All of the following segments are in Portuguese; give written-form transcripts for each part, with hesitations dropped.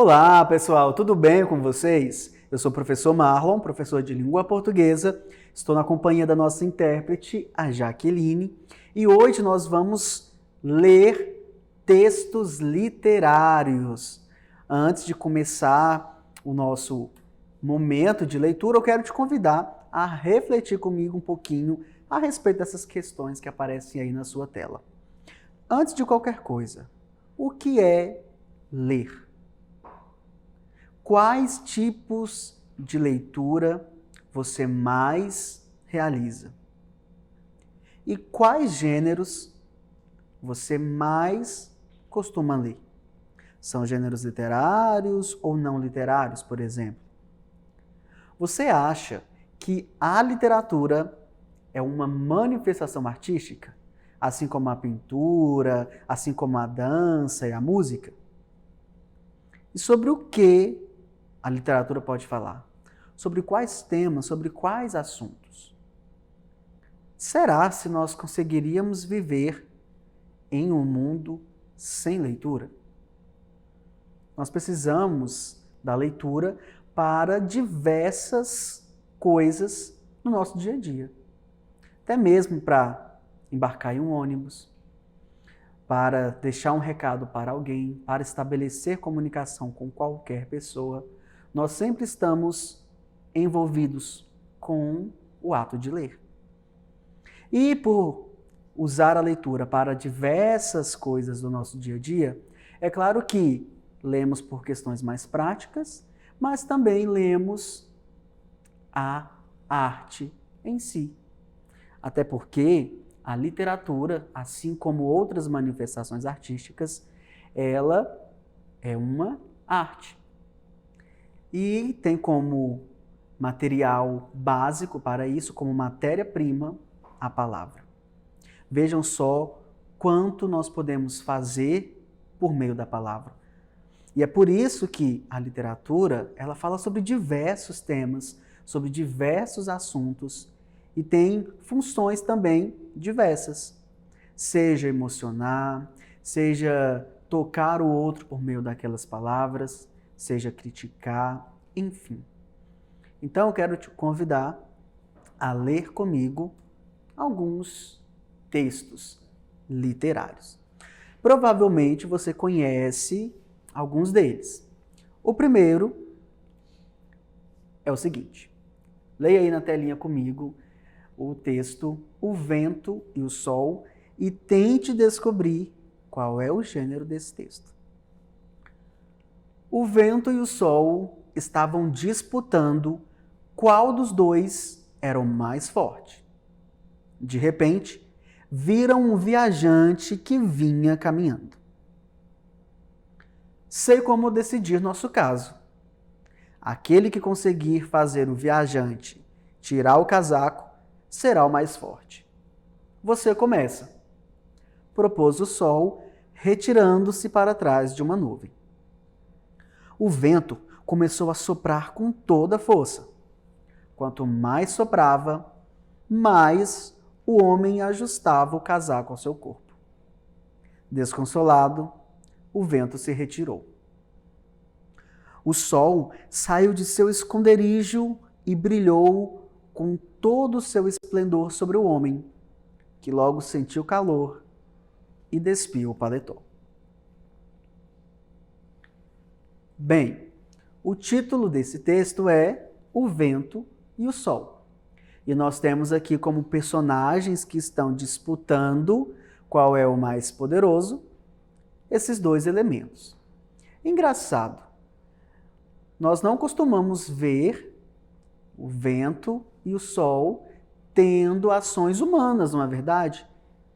Olá, pessoal, tudo bem com vocês? Eu sou o professor Marlon, professor de língua portuguesa. Estou na companhia da nossa intérprete, a Jaqueline, e hoje nós vamos ler textos literários. Antes de começar o nosso momento de leitura, eu quero te convidar a refletir comigo um pouquinho a respeito dessas questões que aparecem aí na sua tela. Antes de qualquer coisa, o que é ler? Quais tipos de leitura você mais realiza? E quais gêneros você mais costuma ler? São gêneros literários ou não literários, por exemplo? Você acha que a literatura é uma manifestação artística, assim como a pintura, assim como a dança e a música? E sobre o que a literatura pode falar? Sobre quais temas, sobre quais assuntos? Será se nós conseguiríamos viver em um mundo sem leitura? Nós precisamos da leitura para diversas coisas no nosso dia a dia. Até mesmo para embarcar em um ônibus, para deixar um recado para alguém, para estabelecer comunicação com qualquer pessoa. Nós sempre estamos envolvidos com o ato de ler. E por usar a leitura para diversas coisas do nosso dia a dia, é claro que lemos por questões mais práticas, mas também lemos a arte em si. Até porque a literatura, assim como outras manifestações artísticas, ela é uma arte. E tem como material básico para isso, como matéria-prima, a palavra. Vejam só quanto nós podemos fazer por meio da palavra. E é por isso que a literatura, ela fala sobre diversos temas, sobre diversos assuntos e tem funções também diversas. Seja emocionar, seja tocar o outro por meio daquelas palavras, seja criticar, enfim. Então eu quero te convidar a ler comigo alguns textos literários. Provavelmente você conhece alguns deles. O primeiro é o seguinte. Leia aí na telinha comigo o texto O Vento e o Sol e tente descobrir qual é o gênero desse texto. O vento e o sol estavam disputando qual dos dois era o mais forte. De repente, viram um viajante que vinha caminhando. Sei como decidir nosso caso. Aquele que conseguir fazer o viajante tirar o casaco será o mais forte. Você começa, propôs o sol, retirando-se para trás de uma nuvem. O vento começou a soprar com toda a força. Quanto mais soprava, mais o homem ajustava o casaco ao seu corpo. Desconsolado, o vento se retirou. O sol saiu de seu esconderijo e brilhou com todo o seu esplendor sobre o homem, que logo sentiu calor e despiu o paletó. Bem, o título desse texto é O Vento e o Sol. E nós temos aqui como personagens que estão disputando qual é o mais poderoso, esses dois elementos. Engraçado, nós não costumamos ver o vento e o sol tendo ações humanas, não é verdade?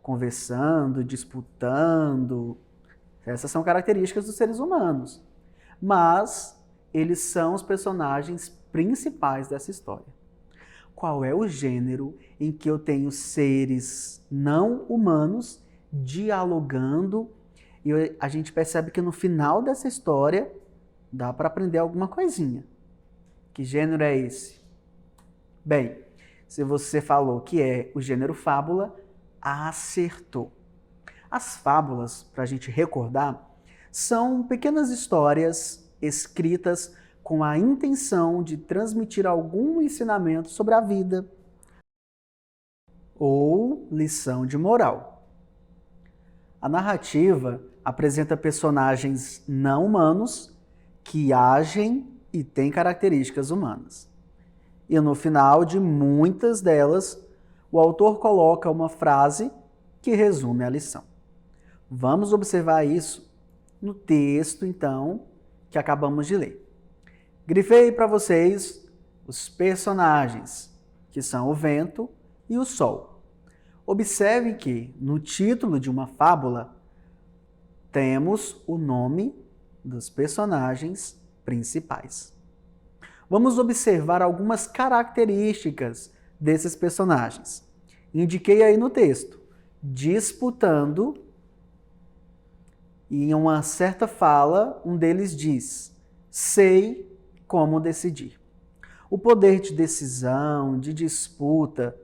Conversando, disputando. Essas são características dos seres humanos. Mas eles são os personagens principais dessa história. Qual é o gênero em que eu tenho seres não humanos dialogando e a gente percebe que no final dessa história dá para aprender alguma coisinha? Que gênero é esse? Bem, se você falou que é o gênero fábula, acertou. As fábulas, para a gente recordar, são pequenas histórias escritas com a intenção de transmitir algum ensinamento sobre a vida ou lição de moral. A narrativa apresenta personagens não humanos que agem e têm características humanas. E no final de muitas delas, o autor coloca uma frase que resume a lição. Vamos observar isso no texto, então, que acabamos de ler. Grifei para vocês os personagens, que são o vento e o sol. Observem que, no título de uma fábula, temos o nome dos personagens principais. Vamos observar algumas características desses personagens. Indiquei aí no texto, disputando, e em uma certa fala, um deles diz: sei como decidir. O poder de decisão, de disputa,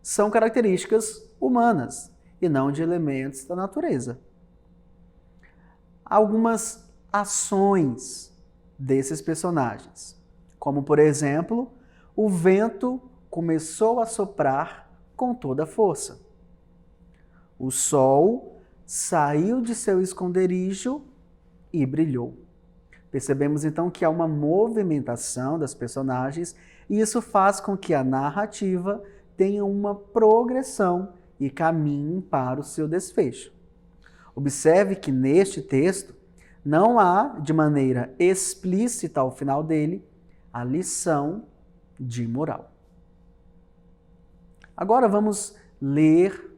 são características humanas e não de elementos da natureza. Algumas ações desses personagens, como por exemplo, o vento começou a soprar com toda a força. O sol saiu de seu esconderijo e brilhou. Percebemos então que há uma movimentação das personagens e isso faz com que a narrativa tenha uma progressão e caminhe para o seu desfecho. Observe que neste texto não há, de maneira explícita ao final dele, a lição de moral. Agora vamos ler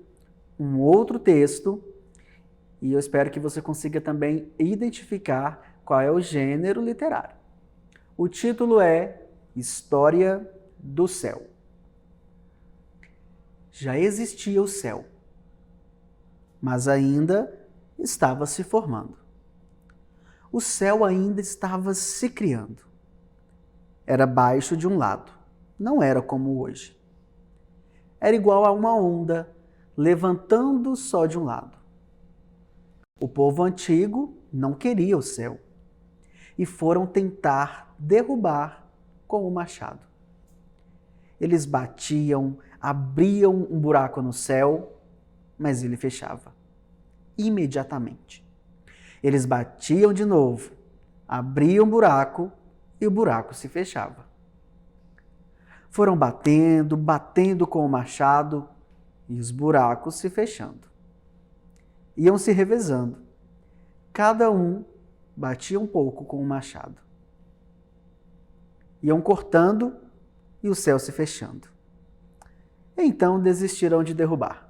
um outro texto e eu espero que você consiga também identificar qual é o gênero literário. O título é História do Céu. Já existia o céu, mas ainda estava se formando. O céu ainda estava se criando. Era baixo de um lado, não era como hoje. Era igual a uma onda, levantando só de um lado. O povo antigo não queria o céu e foram tentar derrubar com o machado. Eles batiam, abriam um buraco no céu, mas ele fechava imediatamente. Eles batiam de novo, abriam um buraco e o buraco se fechava. Foram batendo, batendo com o machado e os buracos se fechando. Iam se revezando. Cada um batia um pouco com o machado. Iam cortando e o céu se fechando. Então desistiram de derrubar.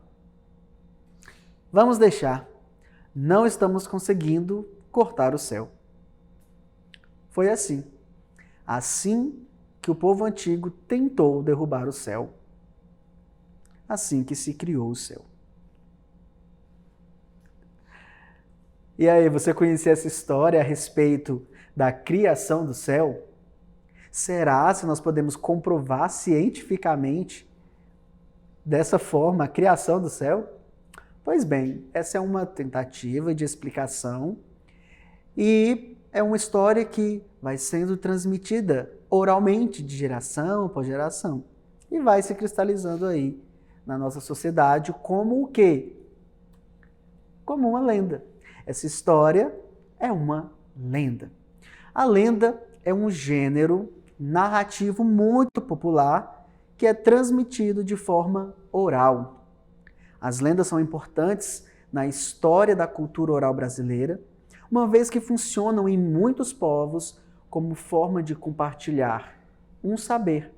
Vamos deixar. Não estamos conseguindo cortar o céu. Foi assim. Assim que o povo antigo tentou derrubar o céu. Assim que se criou o céu. E aí, você conhecia essa história a respeito da criação do céu? Será se nós podemos comprovar cientificamente dessa forma a criação do céu? Pois bem, essa é uma tentativa de explicação e é uma história que vai sendo transmitida oralmente de geração por geração e vai se cristalizando aí na nossa sociedade como o quê? Como uma lenda. Essa história é uma lenda. A lenda é um gênero narrativo muito popular que é transmitido de forma oral. As lendas são importantes na história da cultura oral brasileira, uma vez que funcionam em muitos povos como forma de compartilhar um saber,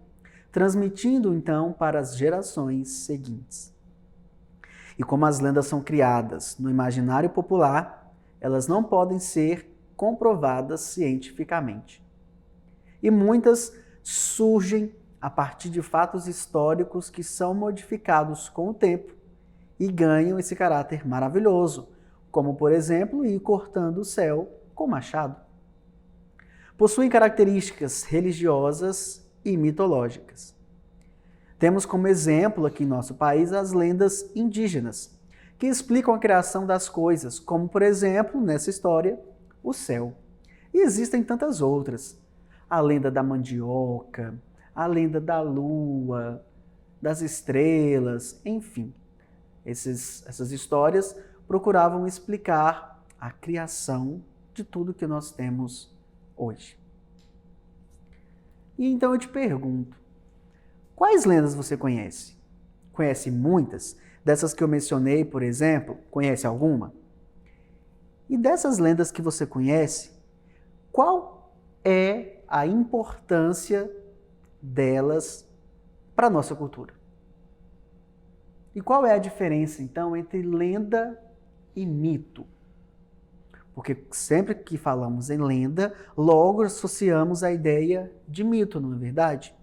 transmitindo então para as gerações seguintes. E como as lendas são criadas no imaginário popular, elas não podem ser comprovadas cientificamente. E muitas surgem a partir de fatos históricos que são modificados com o tempo e ganham esse caráter maravilhoso, como, por exemplo, ir cortando o céu com machado. Possuem características religiosas e mitológicas. Temos como exemplo aqui em nosso país as lendas indígenas, que explicam a criação das coisas, como, por exemplo, nessa história, o céu. E existem tantas outras. A lenda da mandioca, a lenda da lua, das estrelas, enfim. Essas histórias procuravam explicar a criação de tudo que nós temos hoje. E então eu te pergunto, quais lendas você conhece? Conhece muitas? Dessas que eu mencionei, por exemplo, conhece alguma? E dessas lendas que você conhece, qual é a importância delas para a nossa cultura? E qual é a diferença, então, entre lenda e mito? Porque sempre que falamos em lenda, logo associamos a ideia de mito, não é verdade?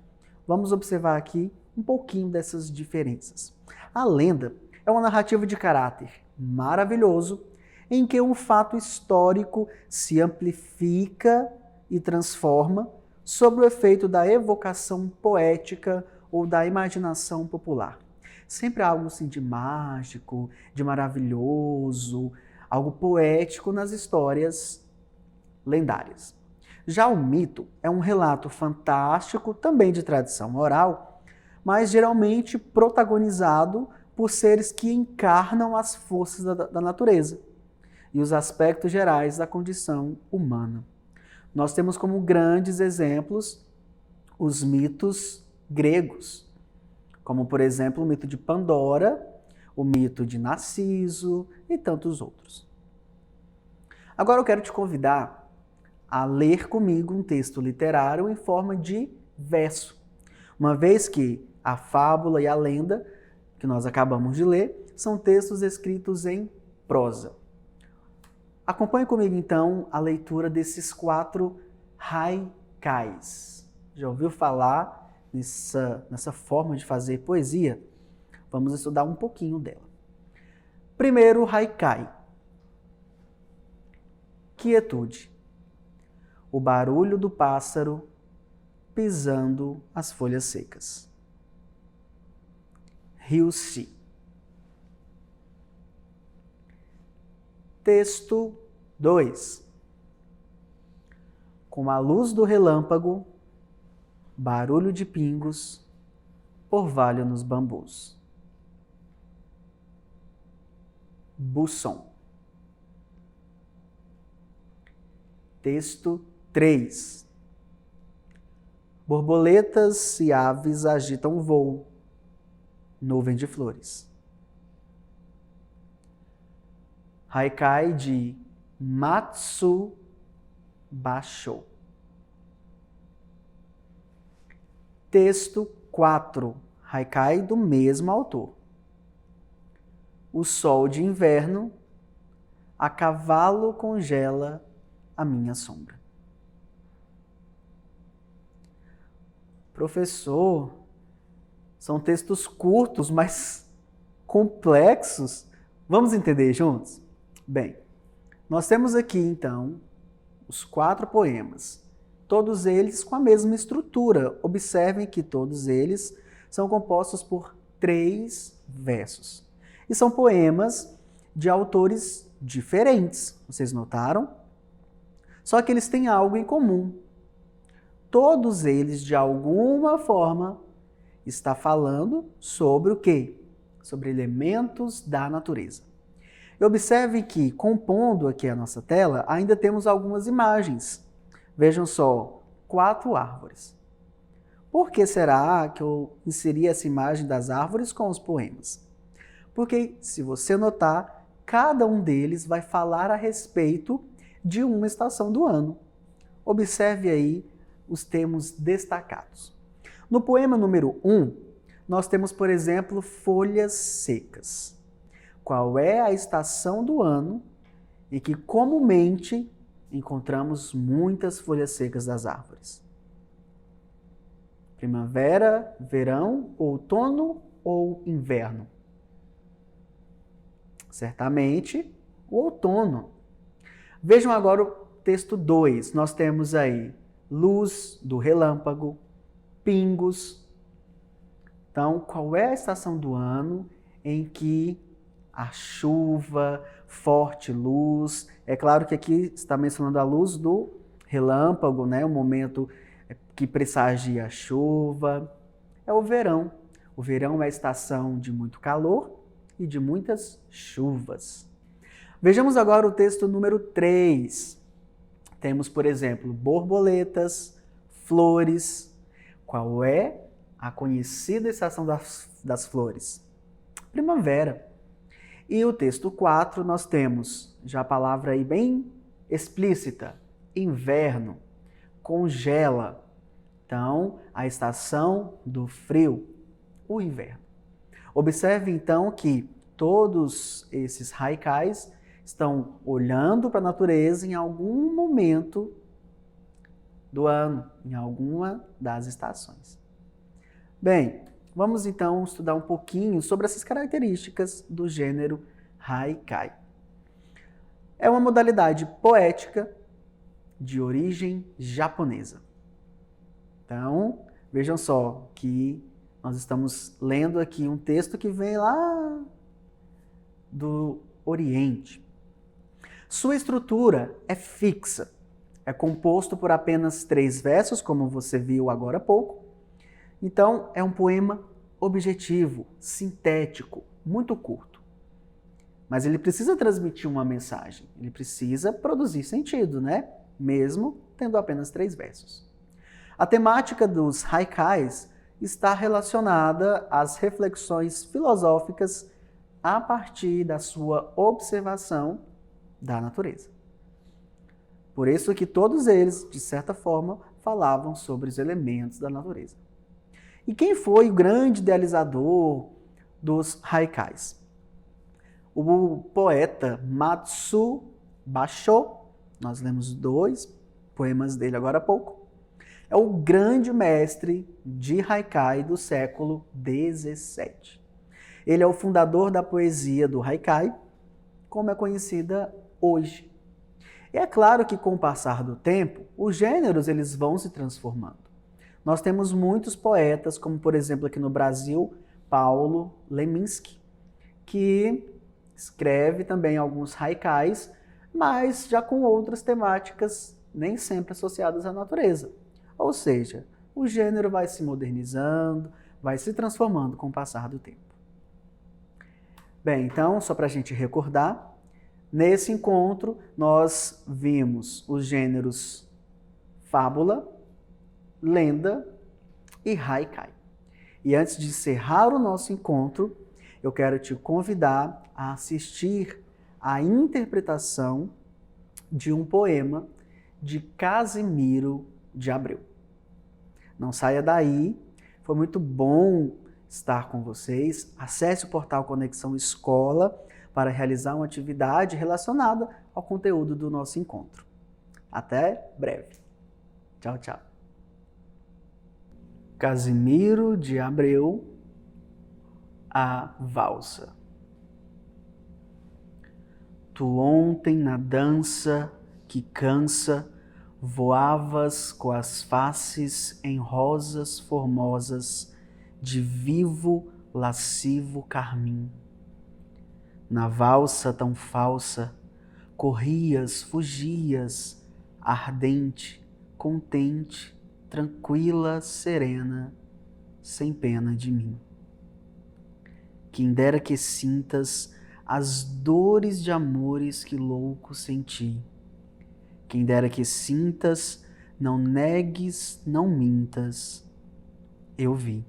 Vamos observar aqui um pouquinho dessas diferenças. A lenda é uma narrativa de caráter maravilhoso em que um fato histórico se amplifica e transforma sob o efeito da evocação poética ou da imaginação popular. Sempre algo assim de mágico, de maravilhoso, algo poético nas histórias lendárias. Já o mito é um relato fantástico, também de tradição oral, mas geralmente protagonizado por seres que encarnam as forças da natureza e os aspectos gerais da condição humana. Nós temos como grandes exemplos os mitos gregos, como, por exemplo, o mito de Pandora, o mito de Narciso e tantos outros. Agora eu quero te convidar a ler comigo um texto literário em forma de verso, uma vez que a fábula e a lenda, que nós acabamos de ler, são textos escritos em prosa. Acompanhe comigo, então, a leitura desses 4 haikais. Já ouviu falar nessa forma de fazer poesia? Vamos estudar um pouquinho dela. Primeiro haikai. Quietude. O barulho do pássaro pisando as folhas secas. Rio-se. Texto 2. Com a luz do relâmpago, barulho de pingos, orvalho nos bambus. Busson. Texto 3. Borboletas e aves agitam voo, nuvem de flores. Haikai de Matsu Basho. Texto 4. Haikai do mesmo autor. O sol de inverno a cavalo congela a minha sombra. Professor, são textos curtos, mas complexos. Vamos entender juntos? Bem, nós temos aqui, então, os 4 poemas, todos eles com a mesma estrutura. Observem que todos eles são compostos por 3 versos. E são poemas de autores diferentes, vocês notaram? Só que eles têm algo em comum. Todos eles, de alguma forma, estão falando sobre o quê? Sobre elementos da natureza. E observe que, compondo aqui a nossa tela, ainda temos algumas imagens. Vejam só, 4 árvores. Por que será que eu inseri essa imagem das árvores com os poemas? Porque, se você notar, cada um deles vai falar a respeito de uma estação do ano. Observe aí os termos destacados. No poema número 1, nós temos, por exemplo, folhas secas. Qual é a estação do ano em que comumente encontramos muitas folhas secas das árvores? Primavera, verão, outono ou inverno? Certamente o outono. Vejam agora o texto 2. Nós temos aí luz do relâmpago, pingos. Então, qual é a estação do ano em que a chuva, forte luz, é claro que aqui está mencionando a luz do relâmpago, né? O momento que pressagia a chuva. É o verão. O verão é a estação de muito calor e de muitas chuvas. Vejamos agora o texto número 3. Temos, por exemplo, borboletas, flores. Qual é a conhecida estação das flores? Primavera. E o texto 4 nós temos já a palavra aí bem explícita, inverno, congela. Então, a estação do frio, o inverno. Observe então que todos esses haikais estão olhando para a natureza em algum momento do ano, em alguma das estações. Bem, vamos então estudar um pouquinho sobre essas características do gênero haikai. É uma modalidade poética de origem japonesa. Então, vejam só que nós estamos lendo aqui um texto que vem lá do Oriente. Sua estrutura é fixa, é composto por apenas 3 versos, como você viu agora há pouco. Então, é um poema objetivo, sintético, muito curto. Mas ele precisa transmitir uma mensagem, ele precisa produzir sentido, né? Mesmo tendo apenas 3 versos. A temática dos haikais está relacionada às reflexões filosóficas a partir da sua observação da natureza. Por isso que todos eles, de certa forma, falavam sobre os elementos da natureza. E quem foi o grande idealizador dos haikais? O poeta Matsu Basho, nós lemos 2 poemas dele agora há pouco, é o grande mestre de haikai do século XVII. Ele é o fundador da poesia do haikai, como é conhecida hoje. E é claro que com o passar do tempo, os gêneros eles vão se transformando. Nós temos muitos poetas, como por exemplo aqui no Brasil, Paulo Leminski, que escreve também alguns haikais, mas já com outras temáticas nem sempre associadas à natureza. Ou seja, o gênero vai se modernizando, vai se transformando com o passar do tempo. Bem, então, só para a gente recordar, nesse encontro nós vimos os gêneros fábula, lenda e haikai. E antes de encerrar o nosso encontro, eu quero te convidar a assistir à interpretação de um poema de Casimiro de Abreu. Não saia daí, foi muito bom estar com vocês. Acesse o portal Conexão Escola para realizar uma atividade relacionada ao conteúdo do nosso encontro. Até breve. Tchau, tchau. Casimiro de Abreu, a valsa. Tu ontem na dança que cansa, voavas com as faces em rosas formosas de vivo, lascivo carmim. Na valsa tão falsa, corrias, fugias, ardente, contente, tranquila, serena, sem pena de mim. Quem dera que sintas as dores de amores que louco senti. Quem dera que sintas, não negues, não mintas, eu vi.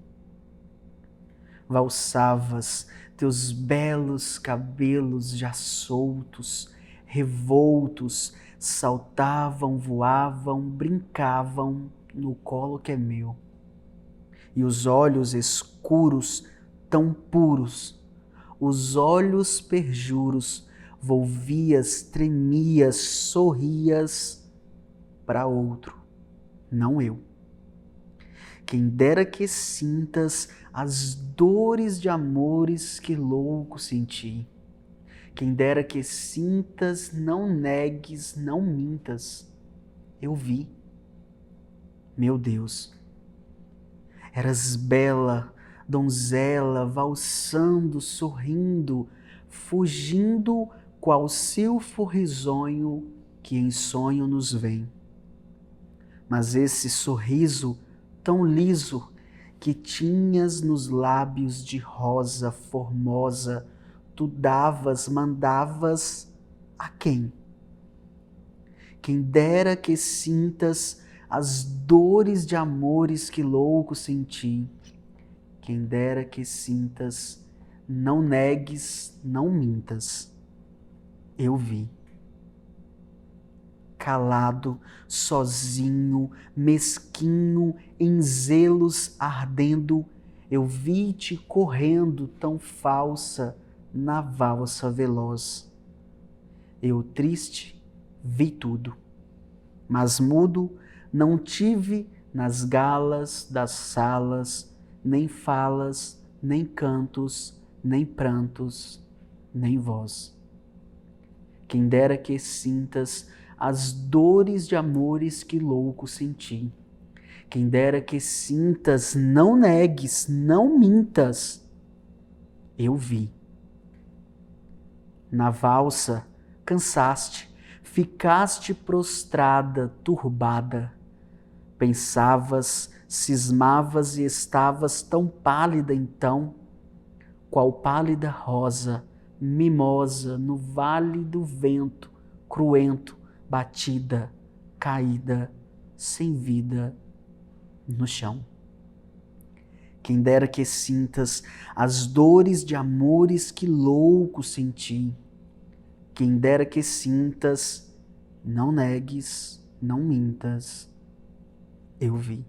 Valsavas, teus belos cabelos já soltos, revoltos, saltavam, voavam, brincavam no colo que é meu. E os olhos escuros, tão puros, os olhos perjuros, volvias, tremias, sorrias para outro, não eu. Quem dera que sintas as dores de amores que louco senti. Quem dera que sintas, não negues, não mintas, eu vi. Meu Deus, eras bela, donzela, valsando, sorrindo, fugindo qual silfo risonho que em sonho nos vem. mas esse sorriso tão liso que tinhas nos lábios de rosa formosa, tu davas, mandavas a quem? Quem dera que sintas as dores de amores que louco senti. Quem dera que sintas, não negues, não mintas. Eu vi. Calado, sozinho, mesquinho, em zelos ardendo, eu vi-te correndo tão falsa na valsa veloz. Eu triste vi tudo, mas mudo não tive nas galas das salas, nem falas, nem cantos, nem prantos, nem voz. Quem dera que sintas as dores de amores que louco senti. Quem dera que sintas, não negues, não mintas. Eu vi. Na valsa, cansaste, ficaste prostrada, turbada. Pensavas, cismavas e estavas tão pálida então, qual pálida rosa, mimosa no vale do vento, cruento, batida, caída, sem vida, no chão. Quem dera que sintas as dores de amores que louco senti. Quem dera que sintas, não negues, não mintas, eu vi.